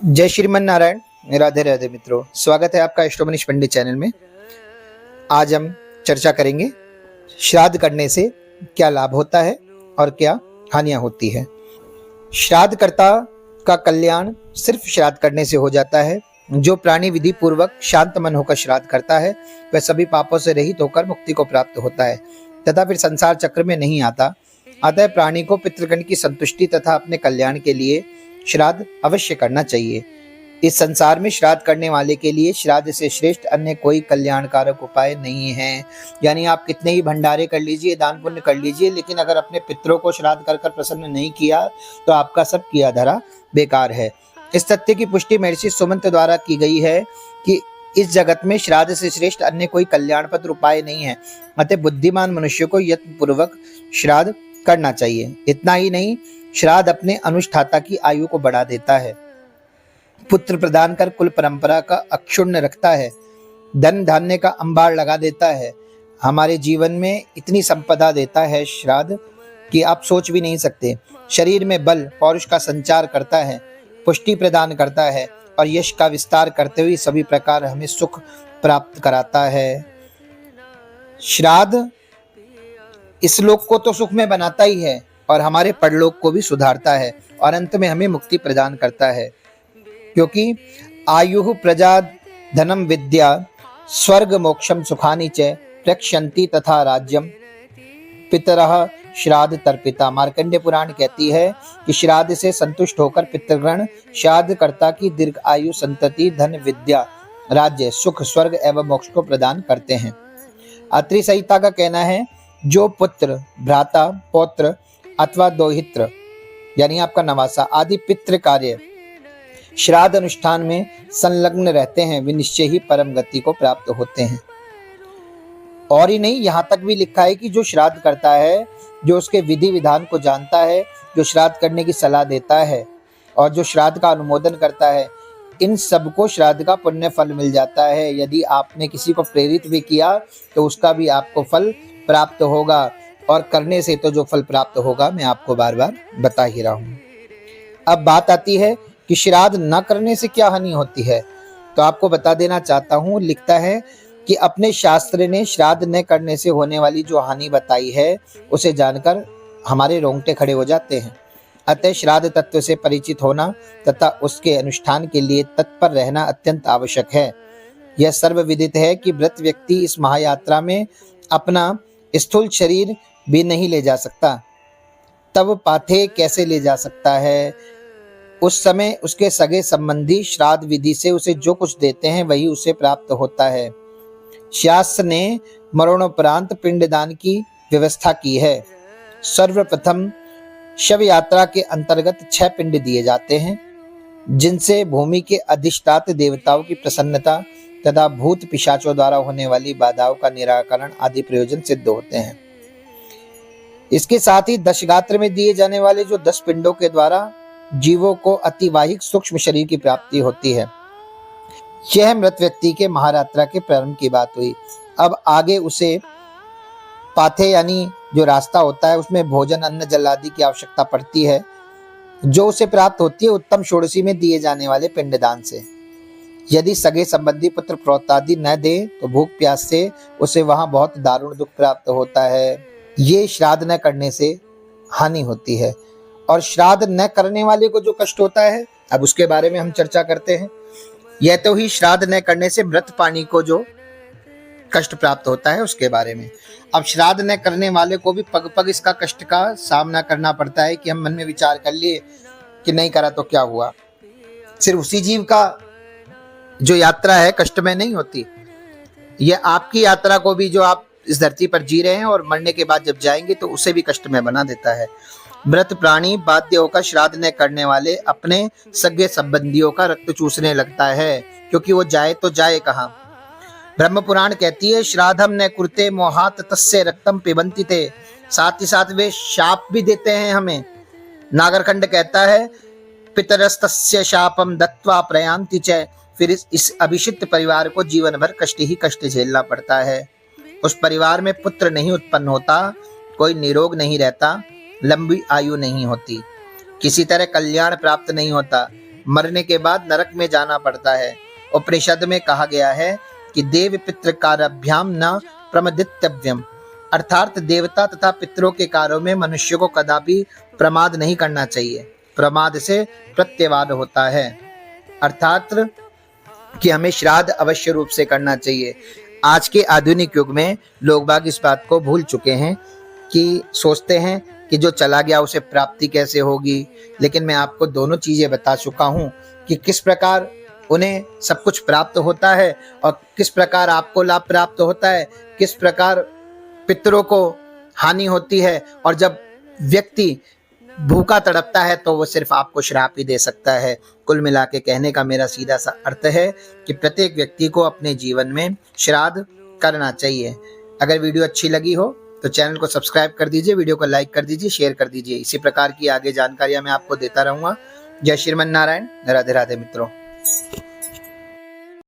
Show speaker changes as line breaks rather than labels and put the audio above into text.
जय श्रीमन नारायण। राधे राधे मित्रों, स्वागत है आपका एस्ट्रो पंडित चैनल में। आज हम चर्चा करेंगे श्राद्ध करने से क्या लाभ होता है और क्या हानियां होती है। श्राद्धकर्ता का कल्याण सिर्फ श्राद्ध करने से हो जाता है। जो प्राणी विधि पूर्वक शांत मन होकर श्राद्ध करता है वह सभी पापों से रहित होकर मुक्ति को प्राप्त होता है तथा फिर संसार चक्र में नहीं आता। अतः प्राणी को पितृगण की संतुष्टि तथा अपने कल्याण के लिए श्राद्ध अवश्य करना चाहिए। इस संसार में श्राद्ध करने वाले के लिए श्राद्ध से श्रेष्ठ अन्य कोई कल्याणकारक उपाय नहीं है। यानी आप कितने ही भंडारे कर लीजिए, दान पुण्य कर लीजिए, लेकिन अगर अपने पितरों को श्राद्ध कर कर प्रसन्न नहीं किया तो आपका सब किया धरा बेकार है। इस तथ्य की पुष्टि महर्षि सुमंत द्वारा की गई है कि इस जगत में श्राद्ध से श्रेष्ठ अन्य कोई कल्याणपत्र उपाय नहीं है। अतः बुद्धिमान मनुष्य को यत्न पूर्वक श्राद्ध करना चाहिए। इतना ही नहीं, श्राद्ध अपने अनुष्ठाता की आयु को बढ़ा देता है, पुत्र प्रदान कर कुल परंपरा का अक्षुण्ण रखता है, धन धान्य का अंबार लगा देता है, हमारे जीवन में इतनी संपदा देता है श्राद्ध कि आप सोच भी नहीं सकते। शरीर में बल पौरुष का संचार करता है, पुष्टि प्रदान करता है और यश का विस्तार करते हुए सभी प्रकार हमें सुख प्राप्त कराता है। श्राद्ध इस लोक को तो सुख में बनाता ही है और हमारे परलोक को भी सुधारता है और अंत में हमें मुक्ति प्रदान करता है। क्योंकि आयु प्रजा धनम विद्या स्वर्ग मोक्षम सुखानि च प्रक्षन्ति तथा राज्यम पितरः श्राद्ध तर्पिता। मार्कंडेय पुराण कहती है कि श्राद्ध से संतुष्ट होकर पितृगण श्राद्धकर्ता की दीर्घ आयु, संतति, धन, विद्या, राज्य, सुख, स्वर्ग एवं मोक्ष को प्रदान करते हैं। अत्रि संहिता का कहना है, जो पुत्र, भ्राता, पौत्र अथवा दोहित्र यानी आपका नवासा आदि पितृ कार्य श्राद्ध अनुष्ठान में संलग्न रहते हैं वे निश्चय ही परम गति को प्राप्त होते हैं। और ही नहीं, यहाँ तक भी लिखा है कि जो श्राद्ध करता है, जो उसके विधि विधान को जानता है, जो श्राद्ध करने की सलाह देता है और जो श्राद्ध का अनुमोदन करता है, इन सबको श्राद्ध का पुण्य फल मिल जाता है। यदि आपने किसी को प्रेरित भी किया तो उसका भी आपको फल प्राप्त होगा, और करने से तो जो फल प्राप्त होगा मैं आपको बार बार बता ही रहा हूँ। अब बात आती है कि श्राद्ध न करने से क्या हानि होती है, तो आपको बता देना चाहता हूँ। लिखता है कि अपने शास्त्र ने श्राद्ध न करने से होने वाली जो हानि बताई है उसे जानकर हमारे रोंगटे खड़े हो जाते हैं। अतः श्राद्ध तत्व से परिचित होना तथा उसके अनुष्ठान के लिए तत्पर रहना अत्यंत आवश्यक है। यह सर्वविदित है कि व्रत व्यक्ति इस महायात्रा में अपना स्थूल शरीर भी नहीं ले जा सकता, तब पाथे कैसे ले जा सकता है। उस समय उसके सगे संबंधी श्राद्ध विधि से उसे जो कुछ देते हैं वही उसे प्राप्त होता है। शास्त्र ने मरणोपरांत पिंडदान की व्यवस्था की है। सर्वप्रथम शव यात्रा के अंतर्गत 6 पिंड दिए जाते हैं, जिनसे भूमि के अधिष्ठात्र देवताओं की प्रसन्नता तथा भूत पिशाचों द्वारा होने वाली बाधाओं का निराकरण आदि प्रयोजन सिद्ध होते हैं। इसके साथ ही दशगात्र में दिए जाने वाले जो 10 पिंडों के द्वारा जीवों को अतिवाहिक सूक्ष्म शरीर की प्राप्ति होती है। यह मृत व्यक्ति के महायात्रा के प्रारंभ की बात हुई। अब आगे उसे पाथे यानी जो रास्ता होता है उसमें भोजन, अन्न, जल आदि की आवश्यकता पड़ती है, जो उसे प्राप्त होती है उत्तम षोडशी में दिए जाने वाले पिंडदान से। यदि सगे संबंधी पुत्र प्रोतादि न दे तो भूख प्यास से उसे वहां बहुत दारुण दुख प्राप्त होता है। ये श्राद्ध न करने से हानि होती है। और श्राद्ध न करने वाले को जो कष्ट होता है, अब उसके बारे में हम चर्चा करते हैं। यह तो ही श्राद्ध न करने से मृत प्राणी को जो कष्ट प्राप्त होता है उसके बारे में। अब श्राद्ध न करने वाले को भी पग पग इसका कष्ट का सामना करना पड़ता है कि हम मन में विचार कर लिए कि नहीं करा तो क्या हुआ। सिर्फ उसी जीव का जो यात्रा है कष्टमय नहीं होती, यह आपकी यात्रा को भी जो आप इस धरती पर जी रहे हैं और मरने के बाद जब जाएंगे तो उसे भी कष्टमय बना देता है। मृत प्राणी बाध्य होकर श्राद्ध न करने वाले अपने सगे संबंधियों का रक्त चूसने लगता है, क्योंकि वो जाए तो जाए कहाँ। ब्रह्म पुराण कहती है, श्राद्धम न कुरते मोहात तस्य रक्तम पिबंति ते। साथ ही साथ वे शाप भी देते हैं हमें। नागरखंड कहता है, पितरस्तस्य शापम दत्वा प्रयांति च। फिर इस अभिषिक्त परिवार को जीवन भर कष्ट ही कष्ट झेलना पड़ता है। उस परिवार में पुत्र नहीं उत्पन्न होता, कोई निरोग नहीं रहता, लंबी आयु नहीं होती, किसी तरह कल्याण प्राप्त नहीं होता, मरने के बाद नरक में जाना पड़ता है। उपनिषद में कहा गया है कि देव पितृकाराभ्याम न प्रमदितव्यम, अर्थात देवता तथा पितरों के कार्यों में मनुष्य को कदापि प्रमाद नहीं करना चाहिए। प्रमाद से प्रत्यवाद होता है, अर्थात कि हमें श्राद्ध अवश्य रूप से करना चाहिए। आज के आधुनिक युग में लोग बाग इस बात को भूल चुके हैं कि सोचते हैं कि जो चला गया उसे प्राप्ति कैसे होगी, लेकिन मैं आपको दोनों चीजें बता चुका हूं कि किस प्रकार उन्हें सब कुछ प्राप्त होता है और किस प्रकार आपको लाभ प्राप्त होता है, किस प्रकार पितरों को हानि होती है। और जब व्यक्ति भूखा तड़पता है तो वो सिर्फ आपको श्राप ही दे सकता है। कुल मिला के कहने का मेरा सीधा सा अर्थ है कि प्रत्येक व्यक्ति को अपने जीवन में श्राद्ध करना चाहिए। अगर वीडियो अच्छी लगी हो तो चैनल को सब्सक्राइब कर दीजिए, वीडियो को लाइक कर दीजिए, शेयर कर दीजिए। इसी प्रकार की आगे जानकारियां मैं आपको देता रहूंगा। जय श्रीमन नारायण। राधे राधे मित्रों।